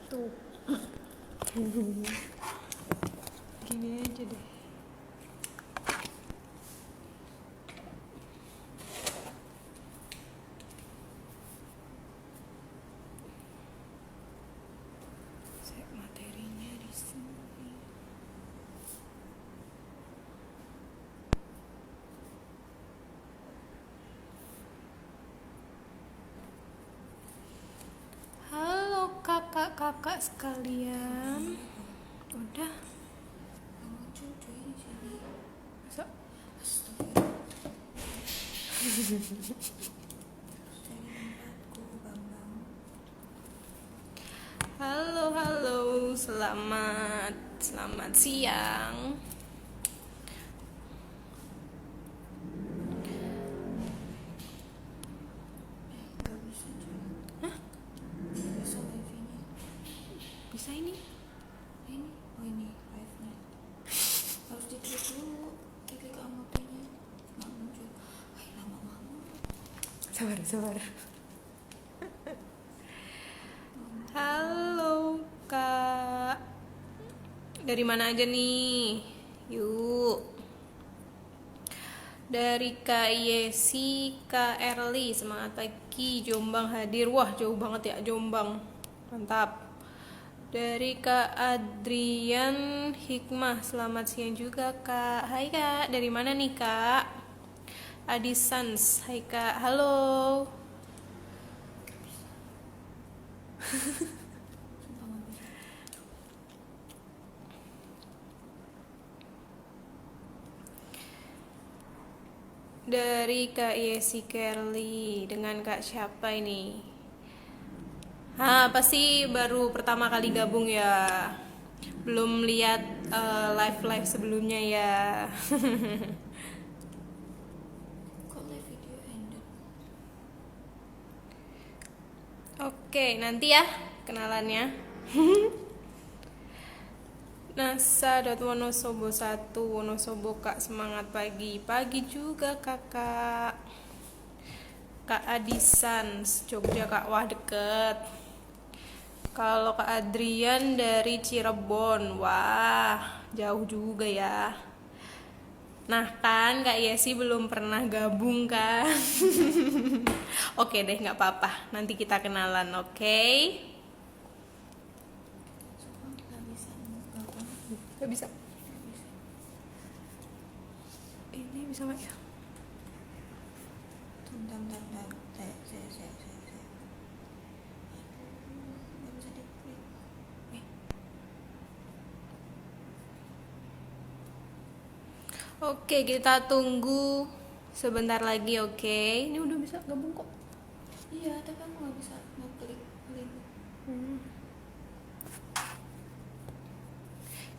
Tuh. Gini aja deh. Materinya di sini. Halo kakak-kakak sekalian. Udah. Masa? Halo, selamat siang. Hah? Bisa ini? Oh ini live-nya. Harus diklik dulu, diklik amotenya. Nggak muncul. Lama banget. Sabar. Halo kak. Dari mana aja nih? Yuk. Dari Kak Yesi, Kak Erli, semangat pagi, Jombang hadir. Wah, jauh banget ya Jombang. Mantap. Dari Kak Adrian Hikmah, selamat siang juga Kak. Hai Kak, dari mana nih Kak? Adisans, hai Kak, halo. Dari Kak Yesi Kerly, dengan Kak siapa ini? Pasti baru pertama kali gabung ya. Belum lihat live sebelumnya ya. Kok live video ended? Oke, nanti ya kenalannya. Nasa.wonosobo 1 Wonosobo Kak, semangat pagi juga kakak. Kak Adisan Jogja Kak, wah deket. Kalau Kak Adrian dari Cirebon, wah jauh juga ya. Nah kan Kak Yesi belum pernah gabung kan. Oke deh, nggak apa-apa, nanti kita kenalan, oke? Gak bisa. Ini bisa nggak ya? Bentar. Saya. Nggak bisa diklik. Oke, kita tunggu sebentar lagi, oke? Ini udah bisa gabung kok. Iya, tapi aku nggak bisa ngeklik link.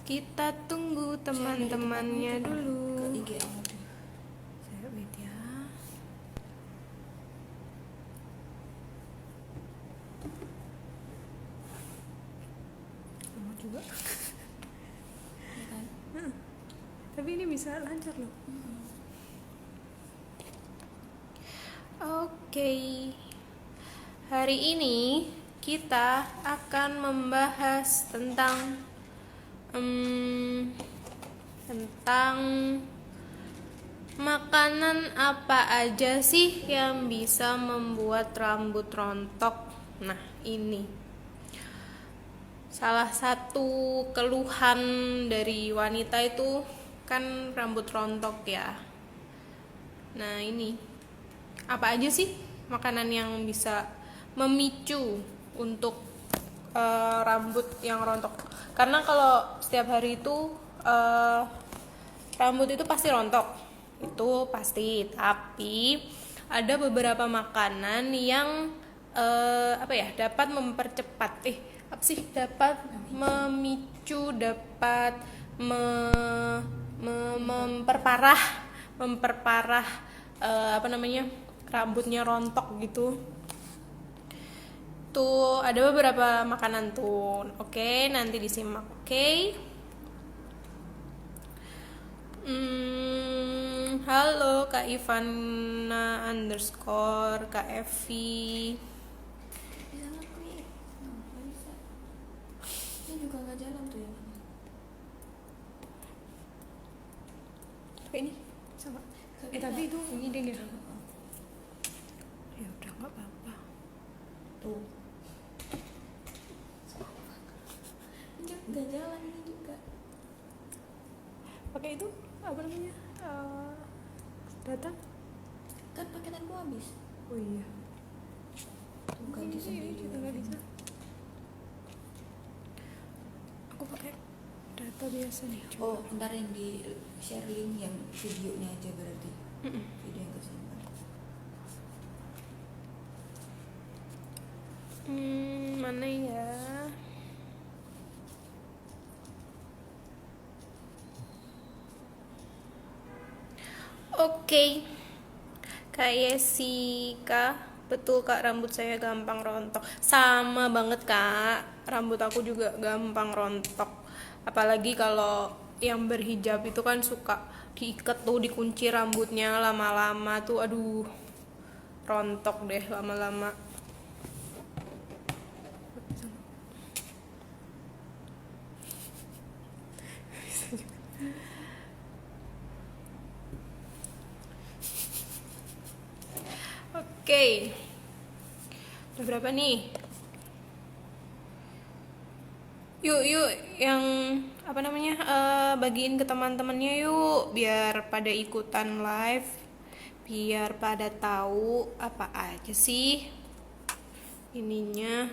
Kita tunggu teman-temannya dulu. Ke IG Amoti. Saya wait ya. Lama juga. Ya kan? Tapi ini bisa lancar loh. Oke. Hari ini kita akan membahas tentang makanan apa aja sih yang bisa membuat rambut rontok. Nah, ini salah satu keluhan dari wanita itu kan rambut rontok ya. Nah, ini apa aja sih makanan yang bisa memicu untuk rambut yang rontok? Karena kalau setiap hari itu rambut itu pasti rontok, itu pasti. Tapi ada beberapa makanan yang dapat mempercepat, dapat memicu, dapat memperparah rambutnya rontok gitu. Tuh ada beberapa makanan tuh. Oke, nanti disimak, oke? Halo Kak Ivana _ Kak Evi. Bisa ngeklik. pakai ini sama. Tapi itu ini deh ya. Ya udah nggak apa-apa. Tuh. Nggak jalan ini juga. Pakai itu apa namanya? Data? Kan paketanku habis. Oh iya. Tuh ganti sendiri. Juga nggak bisa. Aku pakai data biasa nih. Oh, ntar yang di share link yang videonya aja berarti. Mm-mm. Video yang kesimpan. Mana ya? Oke. Kak Yesika, betul Kak, rambut saya gampang rontok. Sama banget Kak, rambut aku juga gampang rontok. Apalagi kalau yang berhijab itu kan suka diikat tuh, dikunci rambutnya lama-lama tuh, aduh, rontok deh lama-lama. Oke. Udah berapa nih? Yuk yang apa namanya, bagiin ke teman-temannya yuk, biar pada ikutan live, biar pada tahu apa aja sih ininya,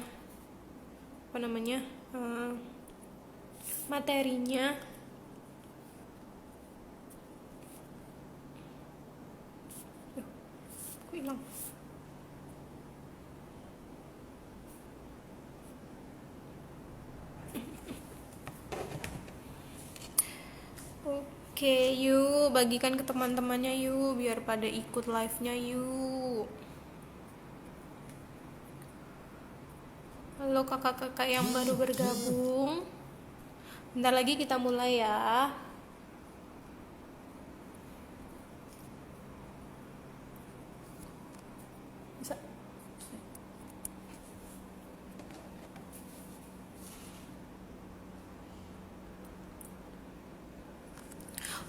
apa namanya, materinya. Kok hilang? Oke, yuk bagikan ke teman-temannya yuk, biar pada ikut live-nya yuk. Halo kakak-kakak yang baru bergabung. Bentar lagi kita mulai ya. Bisa.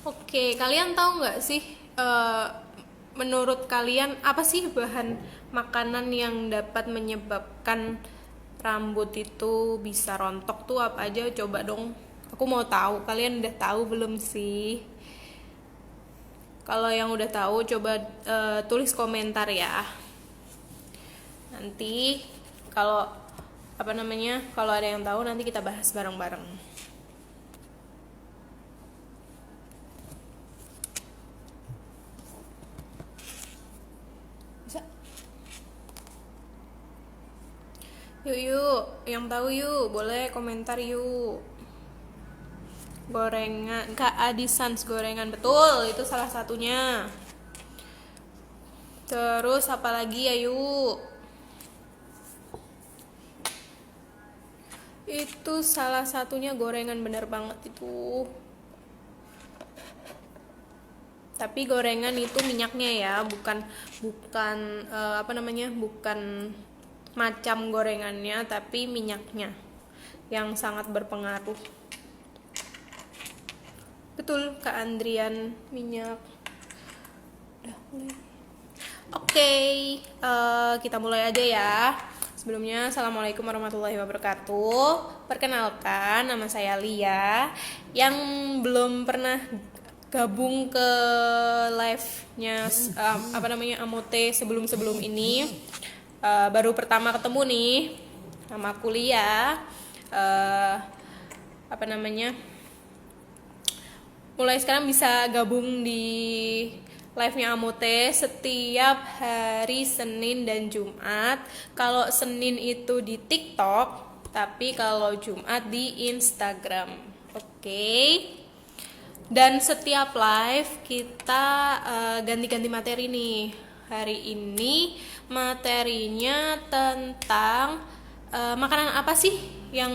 Oke, kalian tahu nggak sih, menurut kalian apa sih bahan makanan yang dapat menyebabkan rambut itu bisa rontok tuh apa aja? Coba dong, aku mau tahu. Kalian udah tahu belum sih? Kalau yang udah tahu coba tulis komentar ya. Nanti kalau apa namanya, kalau ada yang tahu nanti kita bahas bareng-bareng. Bisa? Yuk, yang tahu yuk, boleh komentar yuk. Gorengan, Kak Adi Sans gorengan, betul, itu salah satunya. Terus apa lagi ya yuk? Itu salah satunya gorengan, bener banget itu. Tapi gorengan itu minyaknya ya, bukan apa namanya, bukan macam gorengannya, tapi minyaknya yang sangat berpengaruh. Betul Kak Andrian, minyak. Udah mulai. Oke, kita mulai aja ya. Sebelumnya, Assalamualaikum warahmatullahi wabarakatuh. Perkenalkan, nama saya Lia. Yang belum pernah gabung ke live-nya apa namanya, Amote sebelum ini, baru pertama ketemu nih. Nama aku Lia. Apa namanya? Mulai sekarang bisa gabung di live-nya Amote setiap hari Senin dan Jumat. Kalau Senin itu di TikTok, tapi kalau Jumat di Instagram. Oke. Dan setiap live kita ganti-ganti materi nih. Hari ini materinya tentang makanan apa sih yang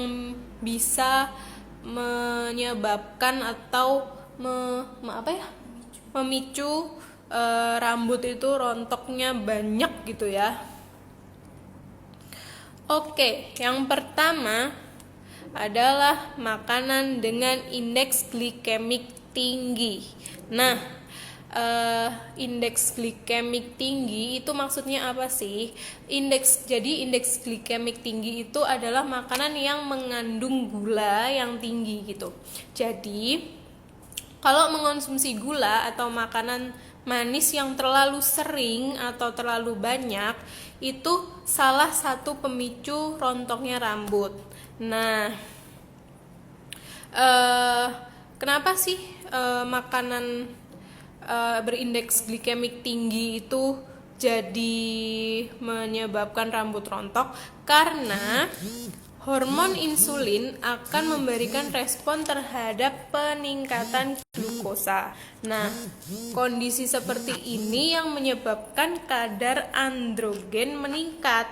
bisa menyebabkan atau memicu rambut itu rontoknya banyak gitu ya. Oke, yang pertama adalah makanan dengan indeks glikemik tinggi. Nah, indeks glikemik tinggi itu maksudnya apa sih? Jadi indeks glikemik tinggi itu adalah makanan yang mengandung gula yang tinggi gitu. Jadi kalau mengonsumsi gula atau makanan manis yang terlalu sering atau terlalu banyak, itu salah satu pemicu rontoknya rambut. Nah, kenapa sih makanan berindeks glikemik tinggi itu jadi menyebabkan rambut rontok? Karena hormon insulin akan memberikan respon terhadap peningkatan glukosa. Nah, kondisi seperti ini yang menyebabkan kadar androgen meningkat.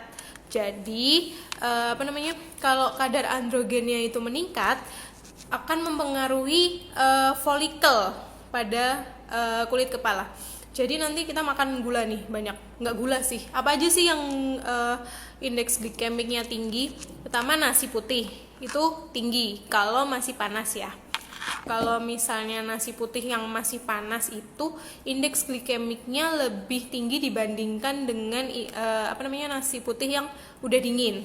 Jadi, kalau kadar androgennya itu meningkat, akan mempengaruhi folikel pada kulit kepala. Jadi nanti kita makan gula nih banyak, nggak gula sih. Apa aja sih yang indeks glikemiknya tinggi? Pertama nasi putih itu tinggi kalau masih panas ya. Kalau misalnya nasi putih yang masih panas itu indeks glikemiknya lebih tinggi dibandingkan dengan nasi putih yang udah dingin.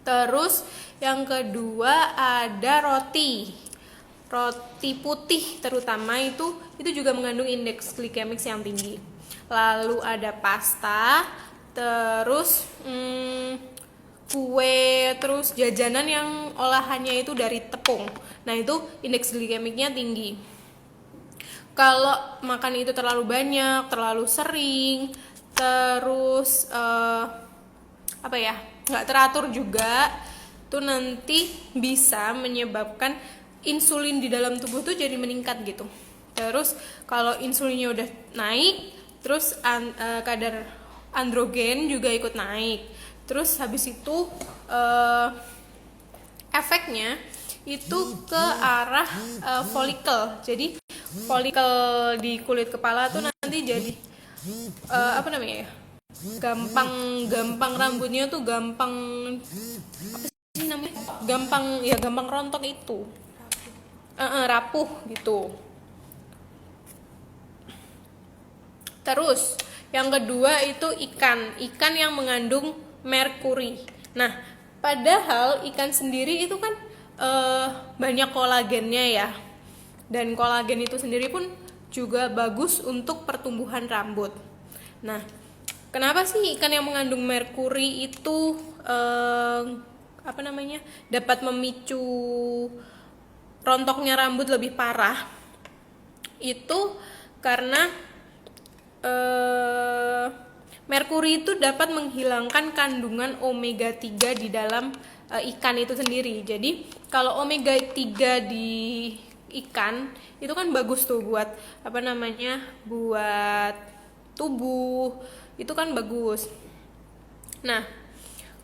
Terus yang kedua ada roti putih terutama itu juga mengandung indeks glikemik yang tinggi. Lalu ada pasta, terus kue, terus jajanan yang olahannya itu dari tepung. Nah itu indeks glikemiknya tinggi. Kalau makan itu terlalu banyak, terlalu sering, terus nggak teratur juga, tuh nanti bisa menyebabkan insulin di dalam tubuh tuh jadi meningkat gitu. Terus kalau insulinnya udah naik, terus kadar androgen juga ikut naik. Terus habis itu efeknya itu ke arah folikel. Jadi folikel di kulit kepala tuh nanti jadi gampang rambutnya tuh gampang gampang rontok itu. Rapuh gitu. Terus yang kedua itu ikan yang mengandung merkuri. Nah, padahal ikan sendiri itu kan banyak kolagennya ya, dan kolagen itu sendiri pun juga bagus untuk pertumbuhan rambut. Nah, kenapa sih ikan yang mengandung merkuri itu dapat memicu rontoknya rambut lebih parah? Itu karena merkuri itu dapat menghilangkan kandungan omega 3 di dalam ikan itu sendiri. Jadi kalau omega 3 di ikan itu kan bagus tuh buat buat tubuh, itu kan bagus. Nah,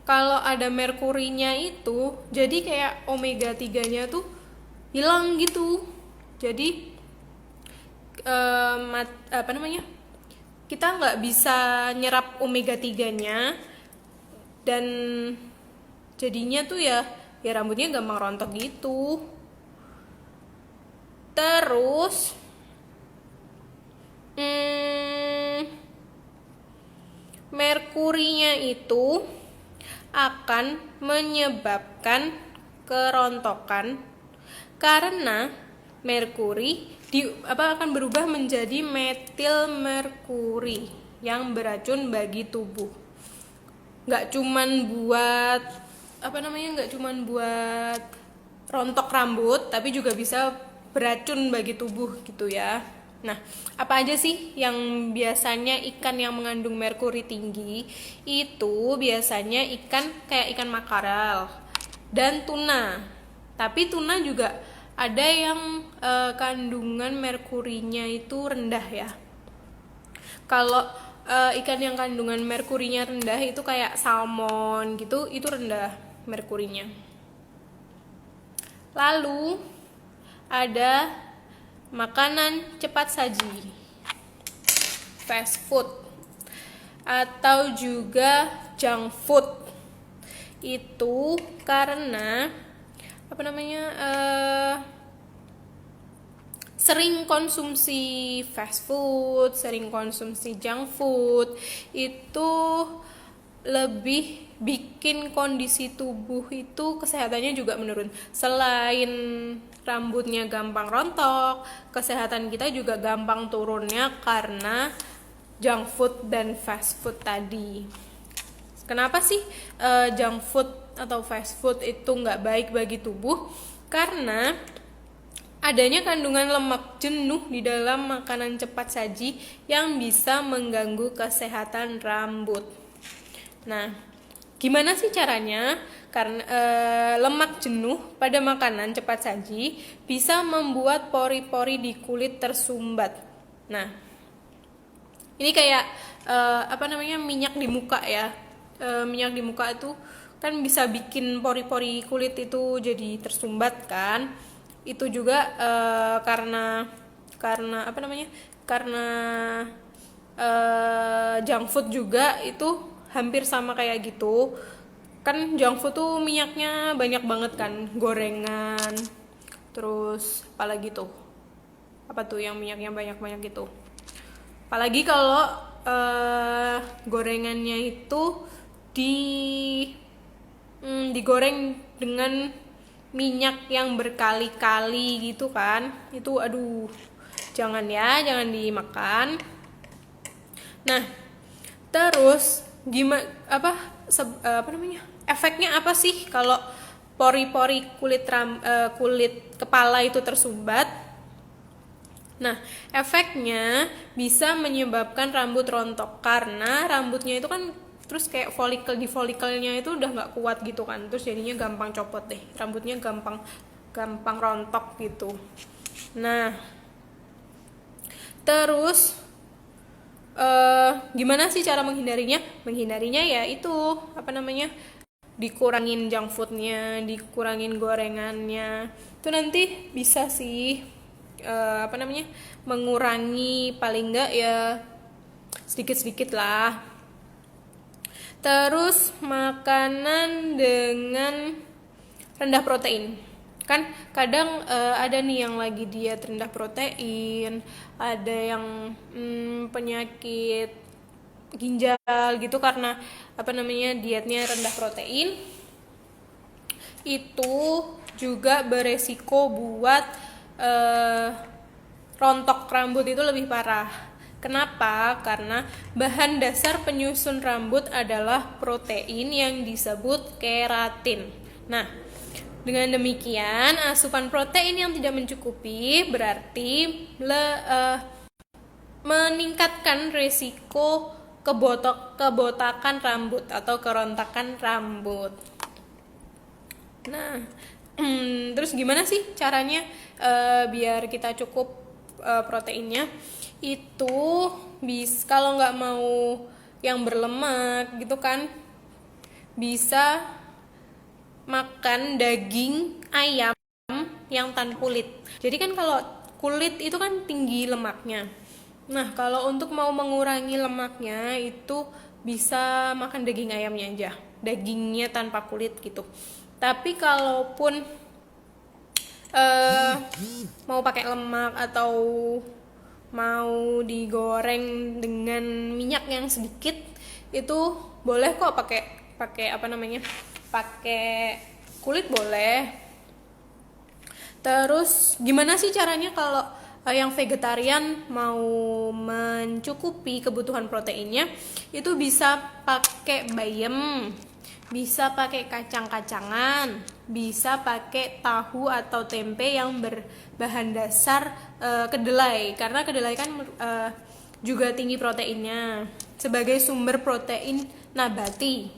kalau ada merkurinya itu jadi kayak omega 3-nya tuh hilang gitu. Jadi kita nggak bisa nyerap omega 3-nya, dan jadinya tuh ya rambutnya gampang rontok gitu. Terus merkurinya itu akan menyebabkan kerontokan karena merkuri akan berubah menjadi metil merkuri yang beracun bagi tubuh. Nggak cuman buat rontok rambut, tapi juga bisa beracun bagi tubuh gitu ya. Nah, apa aja sih yang biasanya ikan yang mengandung merkuri tinggi? Itu biasanya kayak ikan makarel dan tuna. Tapi tuna juga ada yang kandungan merkurinya itu rendah ya. Kalau ikan yang kandungan merkurinya rendah itu kayak salmon gitu, itu rendah merkurinya. Lalu ada makanan cepat saji, fast food, atau juga junk food. Itu karena sering konsumsi fast food, sering konsumsi junk food, itu lebih bikin kondisi tubuh itu kesehatannya juga menurun. Selain rambutnya gampang rontok, kesehatan kita juga gampang turunnya karena junk food dan fast food tadi. Kenapa sih junk food atau fast food itu nggak baik bagi tubuh? Karena adanya kandungan lemak jenuh di dalam makanan cepat saji yang bisa mengganggu kesehatan rambut. Nah, gimana sih caranya? Karena lemak jenuh pada makanan cepat saji bisa membuat pori-pori di kulit tersumbat. Nah, ini kayak minyak di muka ya. Minyak di muka itu kan bisa bikin pori-pori kulit itu jadi tersumbat kan. Itu juga karena junk food juga itu hampir sama kayak gitu. Kan junk food tuh minyaknya banyak banget kan, gorengan, terus apalagi tuh, apa tuh yang minyaknya banyak-banyak gitu. Apalagi kalau gorengannya itu digoreng dengan minyak yang berkali-kali gitu kan, itu aduh, jangan dimakan. Nah, terus efeknya apa sih kalau pori-pori kulit kepala itu tersumbat? Nah, efeknya bisa menyebabkan rambut rontok karena rambutnya itu kan terus kayak folikelnya itu udah nggak kuat gitu kan, terus jadinya gampang copot deh, rambutnya gampang rontok gitu. Nah, terus gimana sih cara menghindarinya? Menghindarinya ya itu dikurangin junk foodnya, dikurangin gorengannya. Itu nanti bisa sih mengurangi, paling enggak ya sedikit-sedikit lah. Terus makanan dengan rendah protein. Kan kadang ada nih yang lagi diet rendah protein, ada yang penyakit ginjal gitu karena dietnya rendah protein. Itu juga beresiko buat rontok rambut itu lebih parah. Kenapa? Karena bahan dasar penyusun rambut adalah protein yang disebut keratin. Nah, dengan demikian asupan protein yang tidak mencukupi berarti meningkatkan risiko kebotakan rambut atau kerontakan rambut. Nah, terus gimana sih caranya biar kita cukup proteinnya? Itu kalau nggak mau yang berlemak gitu kan, bisa makan daging ayam yang tanpa kulit. Jadi kan kalau kulit itu kan tinggi lemaknya. Nah, kalau untuk mau mengurangi lemaknya itu bisa makan daging ayamnya aja, dagingnya tanpa kulit gitu. Tapi kalaupun mau pakai lemak atau mau digoreng dengan minyak yang sedikit, itu boleh kok pakai kulit boleh. Terus gimana sih caranya kalau yang vegetarian mau mencukupi kebutuhan proteinnya? Itu bisa pakai bayam, bisa pakai kacang-kacangan, bisa pakai tahu atau tempe yang berbahan dasar kedelai, karena kedelai kan juga tinggi proteinnya sebagai sumber protein nabati.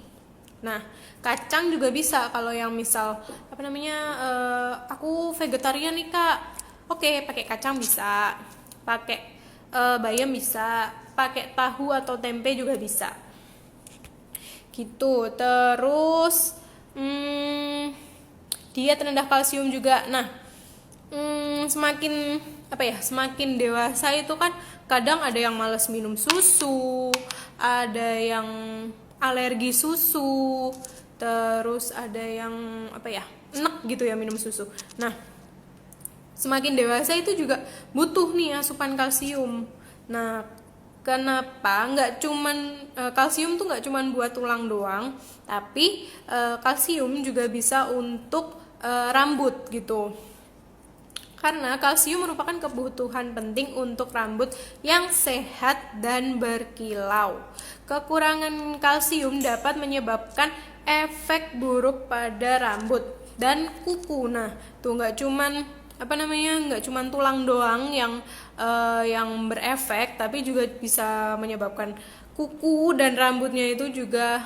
Nah, kacang juga bisa kalau yang misal aku vegetarian nih kak, oke, pakai kacang bisa, pakai bayam bisa, pakai tahu atau tempe juga bisa gitu. Terus diet rendah kalsium juga. Nah, semakin dewasa itu kan kadang ada yang malas minum susu, ada yang alergi susu, terus ada yang enak gitu ya minum susu. Nah, semakin dewasa itu juga butuh nih asupan kalsium. Nah, kenapa nggak cuman kalsium tuh nggak cuman buat tulang doang, tapi kalsium juga bisa untuk rambut gitu. Karena kalsium merupakan kebutuhan penting untuk rambut yang sehat dan berkilau. Kekurangan kalsium dapat menyebabkan efek buruk pada rambut dan kuku. Nah, tuh nggak cuman tulang doang yang berefek, tapi juga bisa menyebabkan kuku dan rambutnya itu juga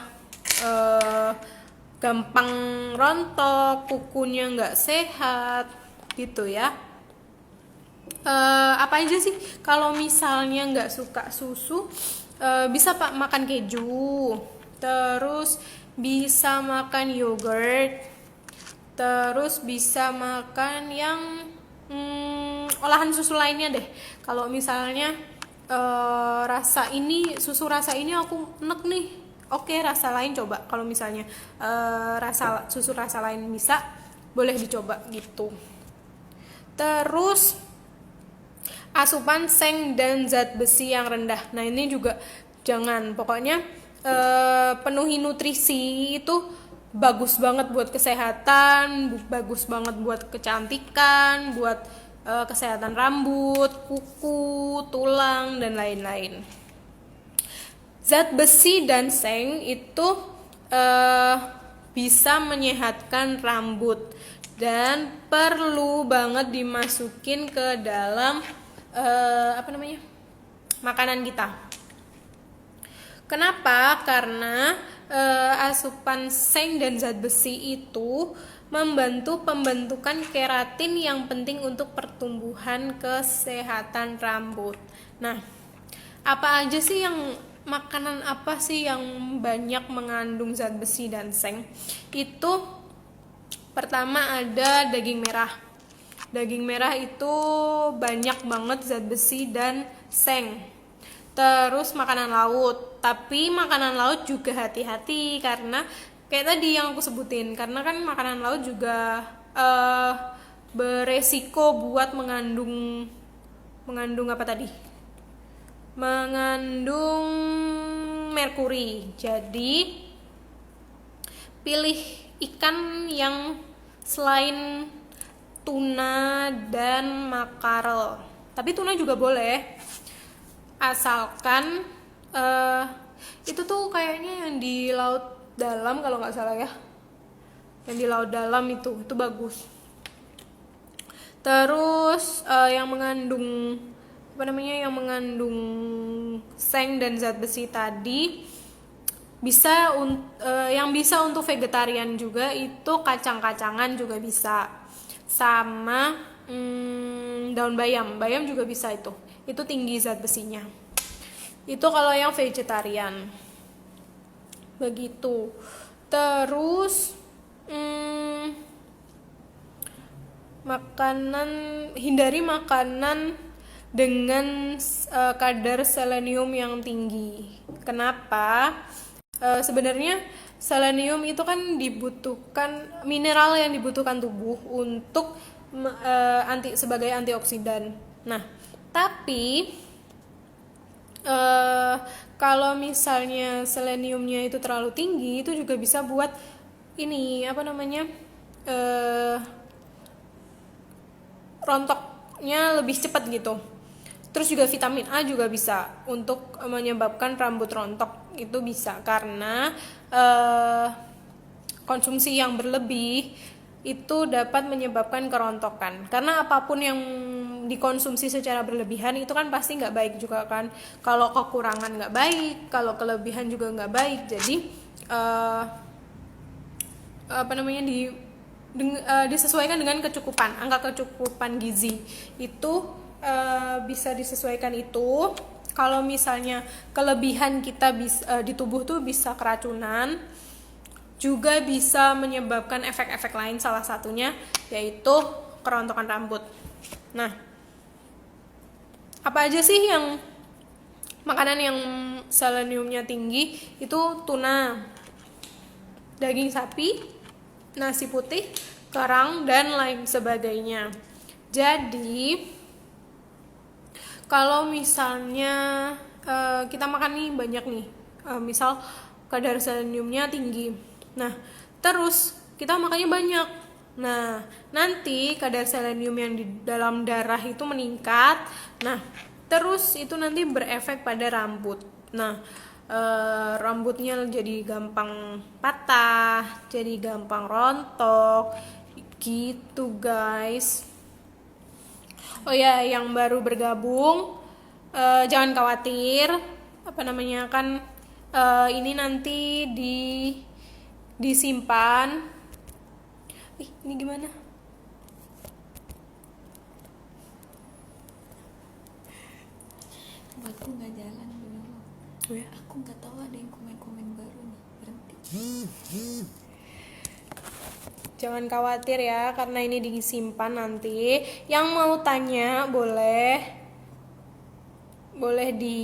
gampang rontok, kukunya nggak sehat gitu ya. Apa aja sih kalau misalnya nggak suka susu, bisa Pak makan keju, terus bisa makan yogurt, terus bisa makan yang olahan susu lainnya deh. Kalau misalnya susu rasa ini aku enek nih, oke, rasa lain coba. Kalau misalnya susu rasa lain bisa, boleh dicoba gitu. Terus asupan seng dan zat besi yang rendah. Nah, ini juga jangan, pokoknya penuhi nutrisi itu bagus banget buat kesehatan, bagus banget buat kecantikan, buat kesehatan rambut, kuku, tulang, dan lain-lain. Zat besi dan seng itu bisa menyehatkan rambut dan perlu banget dimasukin ke dalam makanan kita. Kenapa? Karena asupan seng dan zat besi itu membantu pembentukan keratin yang penting untuk pertumbuhan kesehatan rambut. Nah, makanan apa sih yang banyak mengandung zat besi dan seng? Itu pertama ada daging merah. Daging merah itu banyak banget zat besi dan seng. Terus makanan laut. Tapi makanan laut juga hati-hati karena kayak tadi yang aku sebutin, karena kan makanan laut juga beresiko buat mengandung apa tadi? Mengandung merkuri. Jadi pilih ikan yang selain tuna dan makarel. Tapi tuna juga boleh, asalkan itu tuh kayaknya yang di laut dalam kalau nggak salah ya. Yang di laut dalam itu bagus. Terus yang mengandung seng dan zat besi tadi yang bisa untuk vegetarian juga itu kacang-kacangan juga bisa, sama daun bayam juga bisa, itu tinggi zat besinya. Itu kalau yang vegetarian begitu. Terus hindari makanan dengan kadar selenium yang tinggi. Kenapa? Sebenarnya selenium itu kan dibutuhkan, mineral yang dibutuhkan tubuh untuk sebagai antioksidan. Nah, tapi kalau misalnya seleniumnya itu terlalu tinggi, itu juga bisa buat rontoknya lebih cepat gitu. Terus juga vitamin A juga bisa untuk menyebabkan rambut rontok, itu bisa karena konsumsi yang berlebih itu dapat menyebabkan kerontokan. Karena apapun yang dikonsumsi secara berlebihan itu kan pasti nggak baik juga kan. Kalau kekurangan nggak baik, kalau kelebihan juga nggak baik. Jadi disesuaikan dengan angka kecukupan gizi itu bisa disesuaikan itu. Kalau misalnya kelebihan kita di tubuh tuh bisa keracunan, juga bisa menyebabkan efek-efek lain, salah satunya yaitu kerontokan rambut. Nah, apa aja sih yang makanan yang seleniumnya tinggi? Itu tuna, daging sapi, nasi putih, kerang, dan lain sebagainya. Jadi kalau misalnya kita makan nih banyak nih, misal kadar seleniumnya tinggi, nah terus kita makannya banyak, nah nanti kadar selenium yang di dalam darah itu meningkat, nah terus itu nanti berefek pada rambut. Nah rambutnya jadi gampang patah, jadi gampang rontok gitu guys. Oh ya, yang baru bergabung, jangan khawatir, apa namanya kan ini nanti disimpan. Ini gimana? Buatku nggak jalan dulu. Oh ya? Aku nggak tahu ada yang komen-komen baru nih, berhenti. Jangan khawatir ya, karena ini disimpan nanti. Yang mau tanya boleh di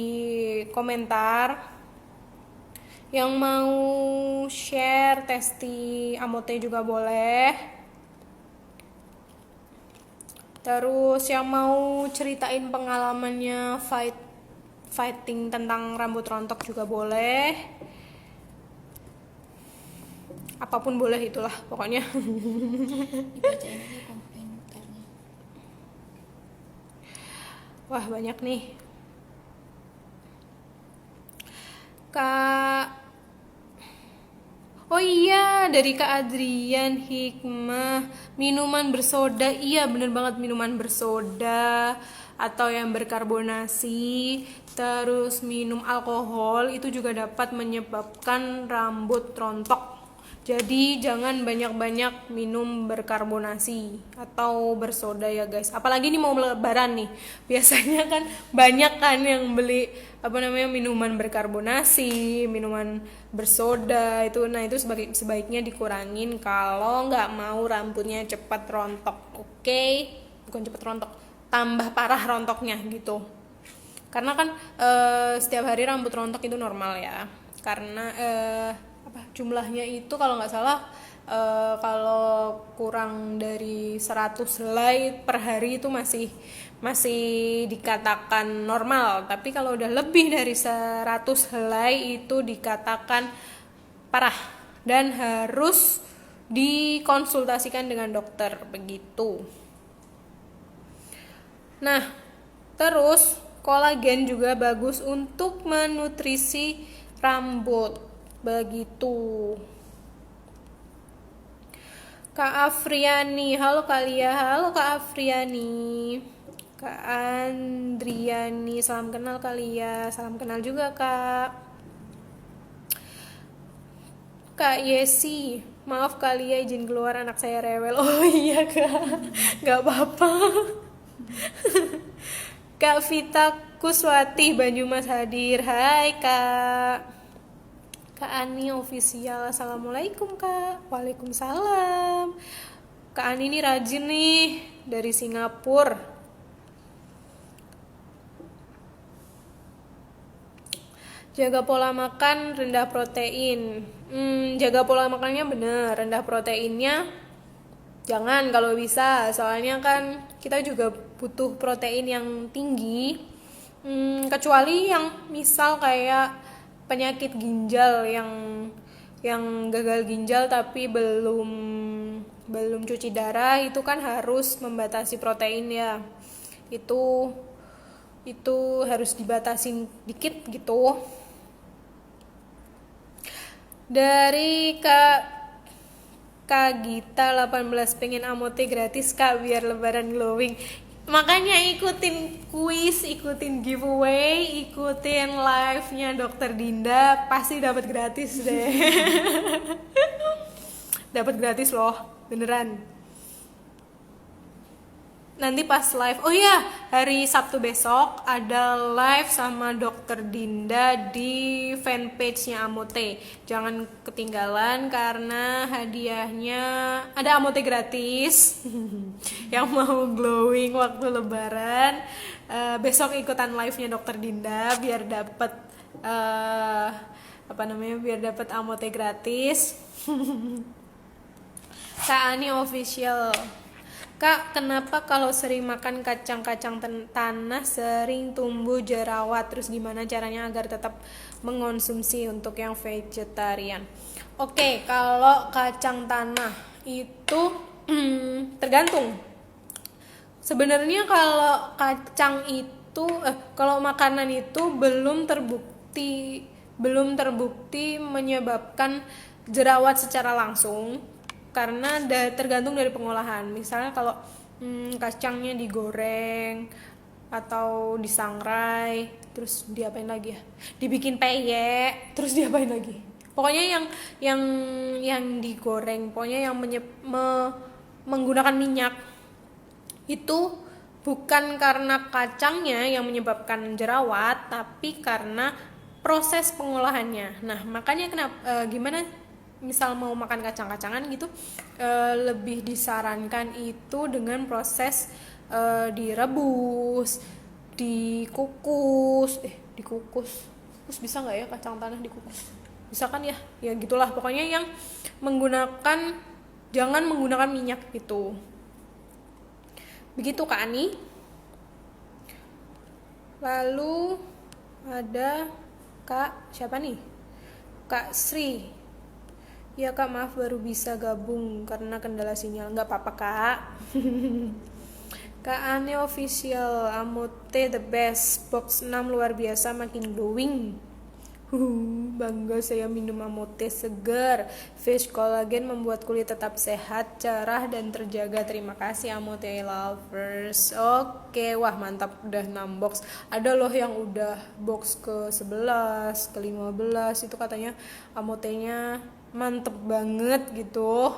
komentar. Yang mau share testi Amote juga boleh. Terus yang mau ceritain pengalamannya fighting tentang rambut rontok juga boleh. Apapun boleh itulah pokoknya. Dibacain aja komentarnya. Wah banyak nih. Kak, oh iya dari Kak Adrian Hikmah, minuman bersoda, iya bener banget, minuman bersoda atau yang berkarbonasi, terus minum alkohol itu juga dapat menyebabkan rambut rontok. Jadi jangan banyak-banyak minum berkarbonasi atau bersoda ya guys. Apalagi ini mau lebaran nih. Biasanya kan banyak kan yang beli minuman berkarbonasi, minuman bersoda itu. Nah, itu sebaiknya dikurangin kalau nggak mau rambutnya cepat rontok. Oke? Bukan cepat rontok, tambah parah rontoknya gitu. Karena kan setiap hari rambut rontok itu normal ya. Karena jumlahnya itu kalau nggak salah kalau kurang dari 100 helai per hari itu masih dikatakan normal, tapi kalau udah lebih dari 100 helai itu dikatakan parah dan harus dikonsultasikan dengan dokter begitu. Nah, terus kolagen juga bagus untuk menutrisi rambut. Begitu. Kak Afriani, halo Kalia, halo Kak Afriani. Kak Andriani, salam kenal Kalia, salam kenal juga Kak. Kak Yesi, maaf Kalia izin keluar, anak saya rewel. Oh iya Kak, gak apa-apa. Kak Vita Kuswati Banyumas hadir, hai Kak. Kak Ani official, assalamualaikum Kak. Waalaikumsalam. Kak Ani ini rajin nih dari Singapura. Jaga pola makan, rendah protein. Jaga pola makannya bener, rendah proteinnya jangan kalau bisa. Soalnya kan kita juga butuh protein yang tinggi. Kecuali yang misal kayak penyakit ginjal yang gagal ginjal tapi belum cuci darah, itu kan harus membatasi protein ya. Itu harus dibatasin dikit gitu. Dari Kak Gita 18, pengen Amote gratis Kak biar lebaran glowing. Makanya ikutin kuis, ikutin giveaway, ikutin live-nya Dokter Dinda, pasti dapat gratis deh. Dapat gratis loh, beneran. Nanti pas live, oh ya, hari Sabtu besok ada live sama Dokter Dinda di fanpage-nya Amote. Jangan ketinggalan karena hadiahnya ada Amote gratis. Yang mau glowing waktu lebaran, besok ikutan live-nya Dokter Dinda biar dapat biar dapat Amote gratis. Kak Ani official. Kak, kenapa kalau sering makan kacang-kacang tanah sering tumbuh jerawat? Terus gimana caranya agar tetap mengonsumsi untuk yang vegetarian? Oke, kalau kacang tanah itu tergantung. Sebenarnya kalau kacang itu kalau makanan itu belum terbukti menyebabkan jerawat secara langsung karena tergantung dari pengolahan. Misalnya kalau kacangnya digoreng atau disangrai, terus diapain lagi ya? Dibikin peyek, terus diapain lagi? Pokoknya yang digoreng, pokoknya yang menggunakan minyak itu bukan karena kacangnya yang menyebabkan jerawat, tapi karena proses pengolahannya. Nah, makanya gimana misal mau makan kacang-kacangan gitu, lebih disarankan itu dengan proses direbus, dikukus. Terus bisa nggak ya kacang tanah dikukus? Bisa kan ya? Ya gitulah. Pokoknya yang jangan menggunakan minyak gitu. Begitu Kak Ani. Lalu ada Kak siapa nih? Kak Sri. Ya Kak, maaf baru bisa gabung karena kendala sinyal. Nggak apa-apa Kak. Kak Ani official, Amote the best. Box 6 luar biasa, makin glowing. Bangga saya minum Amote segar. Fish collagen membuat kulit tetap sehat, cerah dan terjaga. Terima kasih Amote lovers. Oke, wah mantap udah 6 box. Ada loh yang udah box ke 11, ke 15 itu katanya Amotenya mantep banget gitu.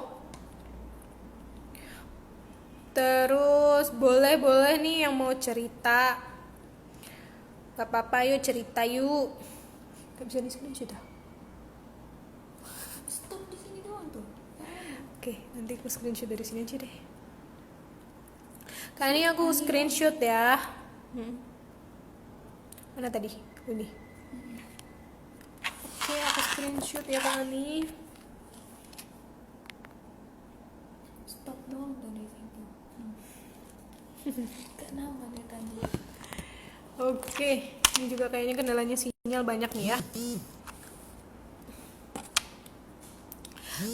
Terus boleh nih yang mau cerita. Gak apa-apa, yuk cerita yuk. Gak bisa di sini aja dah. Stop di sini doang tuh. Oke, nanti aku screenshot dari sini aja deh. Kali ini aku screenshot ya. Mana tadi? Ini. Oke, aku screenshot ya Kak Ani. Stop doang tuh di situ. Kenapa dia tadi? Oke, ini juga kayaknya kendalanya sinyal banyak nih ya.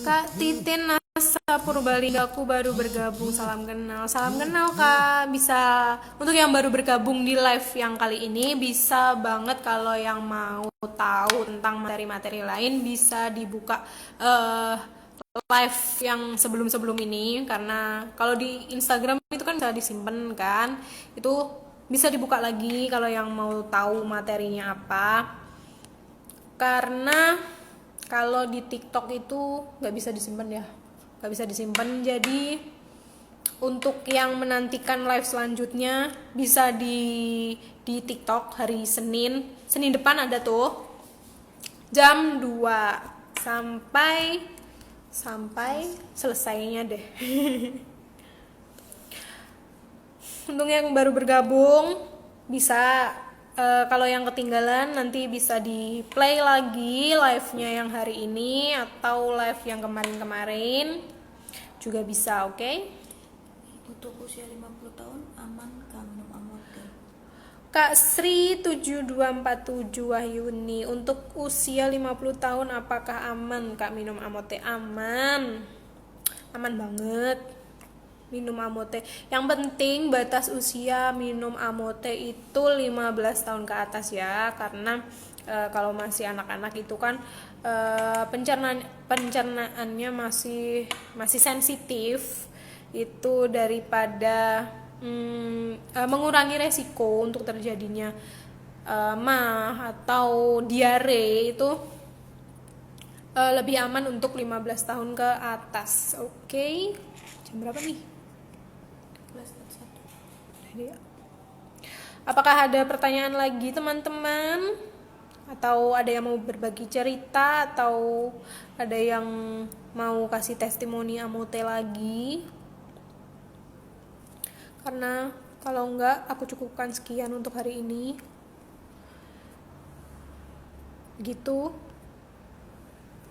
Kak Titin Nasa Purbalingga, aku baru bergabung, salam kenal Kak. Bisa untuk yang baru bergabung di live yang kali ini, bisa banget kalau yang mau tahu tentang materi-materi lain bisa dibuka live yang sebelum ini, karena kalau di Instagram itu kan bisa disimpan kan, itu bisa dibuka lagi kalau yang mau tahu materinya apa. Karena kalau di TikTok itu nggak bisa disimpan, jadi untuk yang menantikan live selanjutnya bisa di TikTok hari Senin depan ada tuh jam 2 sampai selesainya deh. Untuk yang baru bergabung bisa kalau yang ketinggalan nanti bisa di play lagi live-nya yang hari ini atau live yang kemarin juga bisa, oke? Untuk usia 50 tahun aman kah minum Amote? Kak Sri 7247 Wahyuni, untuk usia 50 tahun apakah aman Kak minum Amote? Aman banget minum Amote. Yang penting batas usia minum Amote itu 15 tahun ke atas ya, karena kalau masih anak-anak itu kan pencernaannya masih sensitif, itu daripada mengurangi resiko untuk terjadinya mah atau diare, itu lebih aman untuk 15 tahun ke atas. Oke. Jam berapa nih? Apakah ada pertanyaan lagi teman-teman? Atau ada yang mau berbagi cerita, atau ada yang mau kasih testimoni Amote lagi? Karena kalau enggak, aku cukupkan sekian untuk hari ini. Gitu.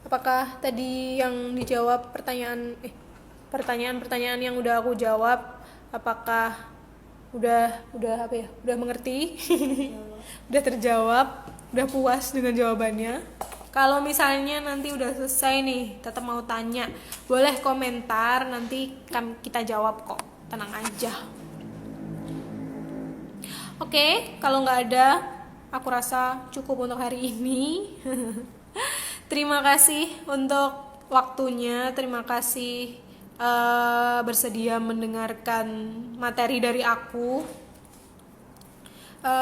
Apakah tadi yang dijawab pertanyaan pertanyaan-pertanyaan yang udah aku jawab, apakah udah apa ya? Udah mengerti? Udah terjawab? Udah puas dengan jawabannya? Kalau misalnya nanti udah selesai nih, tetap mau tanya, boleh komentar, nanti kita jawab kok. Tenang aja. Oke, kalau nggak ada, aku rasa cukup untuk hari ini. Terima kasih untuk waktunya, terima kasih bersedia mendengarkan materi dari aku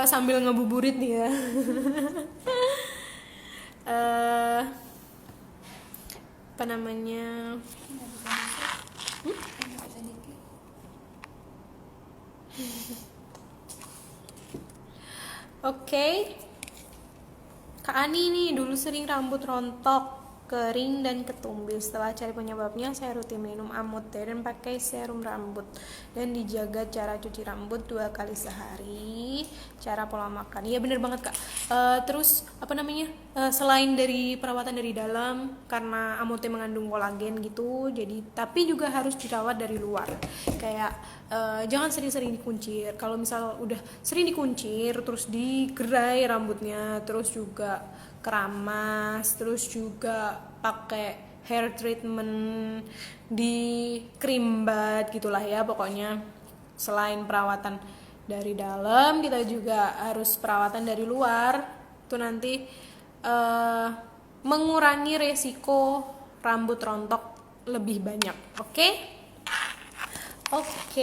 sambil ngebuburit nih ya. Apa namanya? Oke. Kak Ani nih dulu sering rambut rontok, kering dan ketumbil. Setelah cari penyebabnya, saya rutin minum Amut dan pakai serum rambut dan dijaga cara cuci rambut 2 kali sehari. Cara pola makan, iya bener banget Kak. Terus apa namanya? Selain dari perawatan dari dalam, karena Amut mengandung kolagen gitu, jadi tapi juga harus dirawat dari luar. Kayak jangan sering-sering dikuncir. Kalau misal udah sering dikuncir, terus digerai rambutnya, terus juga keramas, terus juga pakai hair treatment, di krimbat gitulah ya pokoknya. Selain perawatan dari dalam, kita juga harus perawatan dari luar. Itu nanti mengurangi resiko rambut rontok lebih banyak. Oke,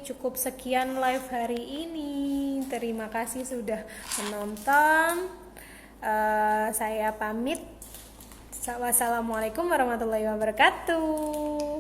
cukup sekian live hari ini. Terima kasih sudah menonton. Saya pamit. Wassalamualaikum warahmatullahi wabarakatuh.